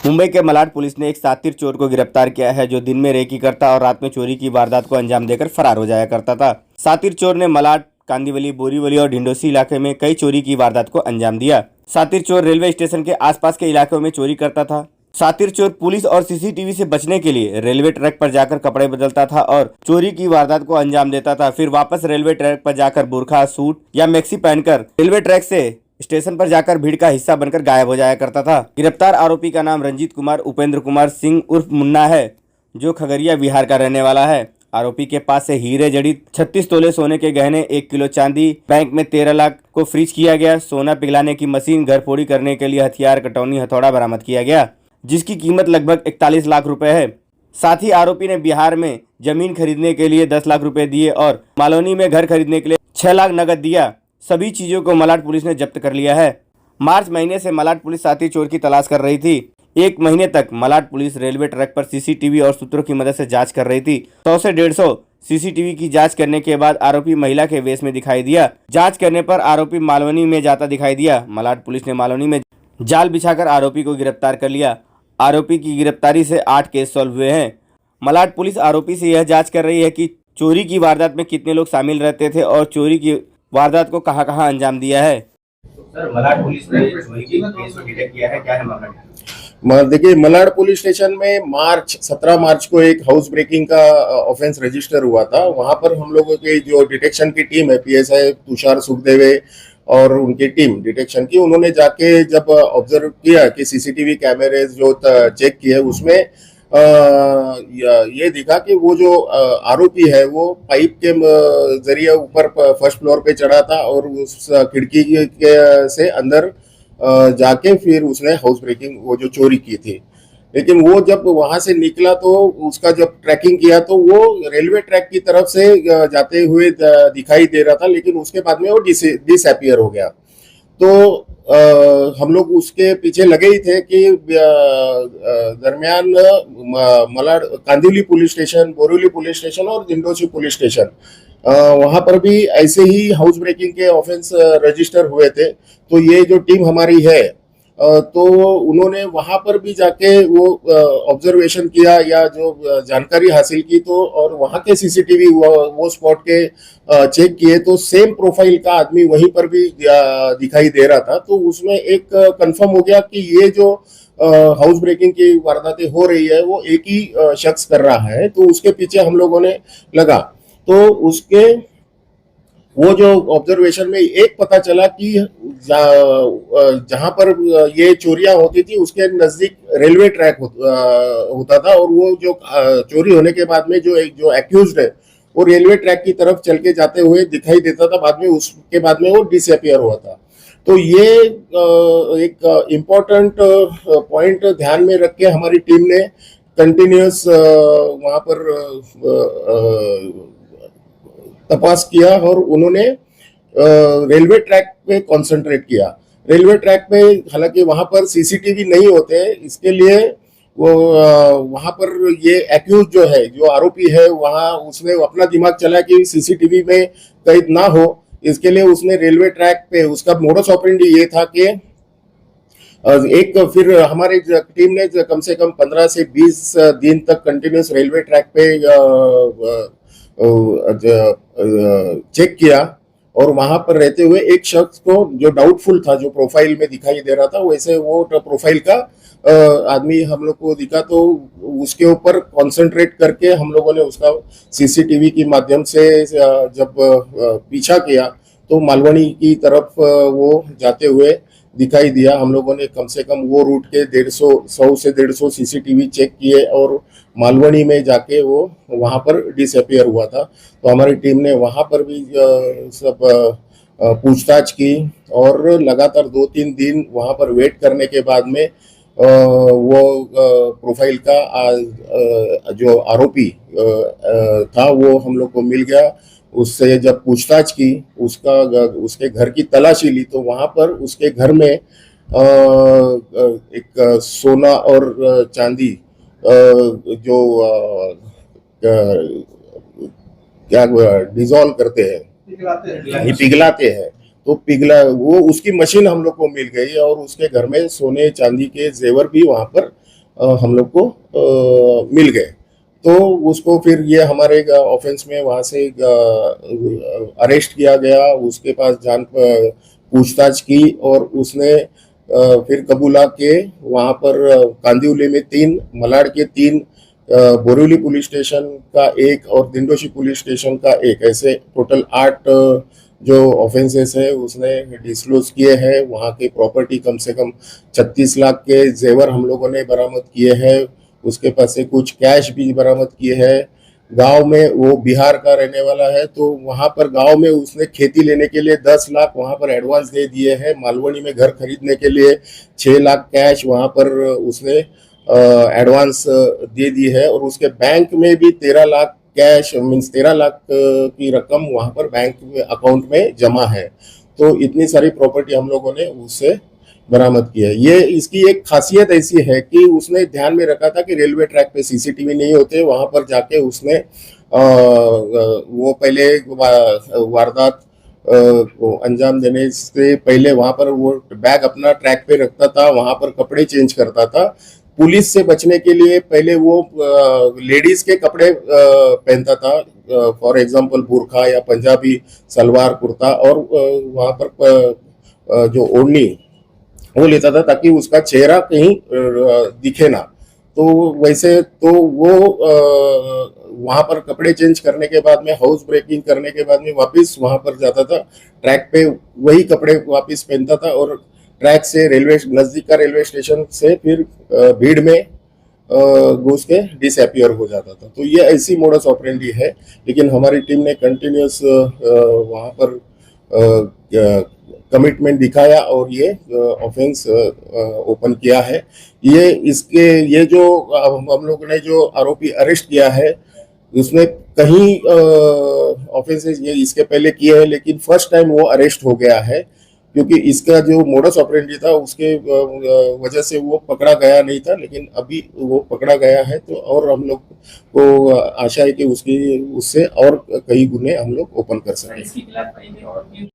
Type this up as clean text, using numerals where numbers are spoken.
मुंबई के मलाड पुलिस ने एक शातिर चोर को गिरफ्तार किया है जो दिन में रेकी करता और रात में चोरी की वारदात को अंजाम देकर फरार हो जाया करता था। शातिर चोर ने मलाड, कांदिवली, बोरीवली और ढिंडोसी इलाके में कई चोरी की वारदात को अंजाम दिया। शातिर चोर रेलवे स्टेशन के आसपास के इलाकों में चोरी करता था। शातिर चोर पुलिस और सीसीटीवी से बचने के लिए रेलवे ट्रैक पर जाकर कपड़े बदलता था और चोरी की वारदात को अंजाम देता था। फिर वापस रेलवे ट्रैक पर जाकर बुर्खा, सूट या मैक्सी पहनकर रेलवे ट्रैक से स्टेशन पर जाकर भीड़ का हिस्सा बनकर गायब हो जाया करता था। गिरफ्तार आरोपी का नाम रंजीत कुमार उपेंद्र कुमार सिंह उर्फ मुन्ना है, जो खगड़िया बिहार का रहने वाला है। आरोपी के पास से हीरे जड़ित 36 तोले सोने के गहने, 1 किलो चांदी, बैंक में 13 लाख को फ्रीज किया गया, सोना पिघलाने की मशीन, घर फोड़ी करने के लिए हथियार, कटौनी, हथौड़ा बरामद किया गया, जिसकी कीमत लगभग 41 लाख रुपए है। साथ ही आरोपी ने बिहार में जमीन खरीदने के लिए 10 लाख रुपए दिए और मालोनी में घर खरीदने के लिए 6 लाख नगद दिया। सभी चीजों को मलाड पुलिस ने जब्त कर लिया है। मार्च महीने से मलाड पुलिस शातिर चोर की तलाश कर रही थी। 1 महीने तक मलाड पुलिस रेलवे ट्रैक पर सीसीटीवी और सूत्रों की मदद से जांच कर रही थी। 100 से 150 सीसीटीवी की जांच करने के बाद आरोपी महिला के वेश में दिखाई दिया। जांच करने पर आरोपी मालवनी में जाता दिखाई दिया। मलाड पुलिस ने मालवनी में जाल बिछाकर आरोपी को गिरफ्तार कर लिया। आरोपी की गिरफ्तारी से 8 केस सॉल्व हुए हैं। मलाड पुलिस आरोपी से यह जांच कर रही है कि चोरी की वारदात में कितने लोग शामिल रहते थे और चोरी की वारदात को कहां कहां अंजाम दिया है। सर, मलाड पुलिस ने चोरी की केस को डिटेक्ट किया है, क्या है मामला? देखिए, मलाड पुलिस स्टेशन में 17 मार्च को एक हाउस ब्रेकिंग का ऑफेंस रजिस्टर हुआ था। वहां पर हम लोगों की जो डिटेक्शन की टीम है, पीएसआई तुषार सुखदेवे और उनकी टीम डिटेक्शन की, उन्होंने जाके जब ऑब्जर्व किया कि सीसीटीवी कैमरे जो चेक किए उसमें ये दिखा कि वो जो आरोपी है वो पाइप के जरिए ऊपर फर्स्ट फ्लोर पे चढ़ा था और उस खिड़की के से अंदर जाके फिर उसने हाउस ब्रेकिंग वो जो चोरी की थी। लेकिन वो जब वहां से निकला तो उसका जब ट्रैकिंग किया तो वो रेलवे ट्रैक की तरफ से जाते हुए दिखाई दे रहा था, लेकिन उसके बाद में वो डिसअपियर हो गया। तो हम लोग उसके पीछे लगे ही थे कि दरमियान Malad, Kandivali police station, Borivali police station और डिंडोसी पुलिस स्टेशन, वहां पर भी ऐसे ही हाउस ब्रेकिंग के ऑफेंस रजिस्टर हुए थे। तो ये जो टीम हमारी है, तो उन्होंने वहां पर भी जाके वो ऑब्जर्वेशन किया या जो जानकारी हासिल की, तो और वहां के सीसीटीवी वो स्पॉट के चेक किए तो सेम प्रोफाइल का आदमी वहीं पर भी दिखाई दे रहा था। तो उसमें एक कंफर्म हो गया कि ये जो हाउस ब्रेकिंग की वारदातें हो रही है वो एक ही शख्स कर रहा है। तो उसके पीछे हम लोगों ने लगा, तो उसके वो जो ऑब्जर्वेशन में एक पता चला कि जहां पर ये चोरियां होती थी उसके नजदीक रेलवे ट्रैक होता था, और वो जो चोरी होने के बाद में जो एक्यूज्ड है वो रेलवे ट्रैक की तरफ चल के जाते हुए दिखाई देता था। बाद में उसके बाद में वो डिसअपियर हुआ था। तो ये एक इम्पोर्टेंट पॉइंट ध्यान में रख के हमारी टीम ने कंटिन्यूस वहां पर तपास किया और उन्होंने रेलवे ट्रैक पे कंसंट्रेट किया। रेलवे ट्रैक पे हालांकि वहां पर सीसीटीवी नहीं होते, इसके लिए वो वहां पर ये एक्यूज जो है, जो आरोपी है, वहां उसने अपना दिमाग चला कि सीसीटीवी में कैद ना हो, इसके लिए उसने रेलवे ट्रैक पे उसका मोडस ऑपरेंडी ये था कि फिर हमारी टीम ने कम से कम 15 से 20 दिन तक कंटिन्यूस रेलवे ट्रैक पे चेक किया, और वहां पर रहते हुए एक शख्स को जो डाउटफुल था, जो प्रोफाइल में दिखाई दे रहा था, वैसे वो प्रोफाइल का आदमी हम लोग को दिखा। तो उसके ऊपर कंसंट्रेट करके हम लोगों ने उसका सीसीटीवी के माध्यम से जब पीछा किया तो मालवनी की तरफ वो जाते हुए दिखाई दिया। हम लोगों ने कम से कम वो रूट के 100 से 150 सीसीटीवी चेक किए और मालवनी में जाके वो वहां पर डिसअपियर हुआ था। तो हमारी टीम ने वहां पर भी सब पूछताछ की और लगातार 2-3 दिन वहां पर वेट करने के बाद में वो प्रोफाइल का जो आरोपी था वो हम लोग को मिल गया। उससे जब पूछताछ की, उसके घर की तलाशी ली, तो वहां पर उसके घर में एक सोना और चांदी जो क्या डिजोल्व करते हैं, पिघलाते हैं, तो वो उसकी मशीन हम लोग को मिल गई और उसके घर में सोने चांदी के जेवर भी वहां पर हम लोग को मिल गए। तो उसको फिर ये हमारे ऑफेंस में वहाँ से अरेस्ट किया गया, उसके पास पूछताछ की और उसने फिर कबूला के वहाँ पर कांदिवली में 3, मलाड के 3, बोरिवली पुलिस स्टेशन का 1 और दिंडोशी पुलिस स्टेशन का 1, ऐसे टोटल 8 जो ऑफेंसेस है उसने डिस्क्लोज किए हैं। वहाँ की प्रॉपर्टी कम से कम 36 लाख के जेवर हम लोगों ने बरामद किए हैं। उसके पास से कुछ कैश भी बरामद किए हैं। गांव में वो बिहार का रहने वाला है, तो वहां पर गांव में उसने खेती लेने के लिए 10 लाख वहां पर एडवांस दे दिए हैं। मालवनी में घर खरीदने के लिए 6 लाख कैश वहां पर उसने एडवांस दे दी है और उसके बैंक में भी 13 लाख कैश मीन्स 13 लाख की रकम वहां पर बैंक अकाउंट में जमा है। तो इतनी सारी प्रॉपर्टी हम लोगों ने उससे बरामद की है। ये इसकी एक खासियत ऐसी है कि उसने ध्यान में रखा था कि रेलवे ट्रैक पे सीसीटीवी नहीं होते, वहां पर जाके उसने वो पहले वारदात को अंजाम देने से पहले वहां पर वो बैग अपना ट्रैक पे रखता था, वहां पर कपड़े चेंज करता था। पुलिस से बचने के लिए पहले वो लेडीज के कपड़े पहनता था, फॉर एग्जांपल बुरखा या पंजाबी सलवार कुर्ता, और वहां पर जो ओढ़नी वो लेता था ताकि उसका चेहरा कहीं दिखे ना। तो वैसे तो वो वहां पर कपड़े चेंज करने के बाद में, हाउस ब्रेकिंग करने के बाद में वापस वहां पर जाता था, ट्रैक पे वही कपड़े वापस पहनता था और ट्रैक से नजदीक का रेलवे स्टेशन से फिर भीड़ में घुस के डिसअपियर हो जाता था। तो ये ऐसी मोडस ऑपरेंडी है, लेकिन हमारी टीम ने कंटिन्यूस वहां पर कमिटमेंट दिखाया और ये ऑफेंस ओपन किया है। ये जो हम लोगों ने जो आरोपी अरेस्ट किया है उसने कहीं ऑफेंसेस ये इसके पहले किए हैं, लेकिन फर्स्ट टाइम वो अरेस्ट हो गया है क्योंकि इसका जो मोडस ऑपरेंडी था उसके वजह से वो पकड़ा गया नहीं था, लेकिन अभी वो पकड़ा गया है। तो और हम लोग को आशा है कि उससे और कई गुने हम लोग ओपन कर सकें। इसके खिलाफ कहीं और भी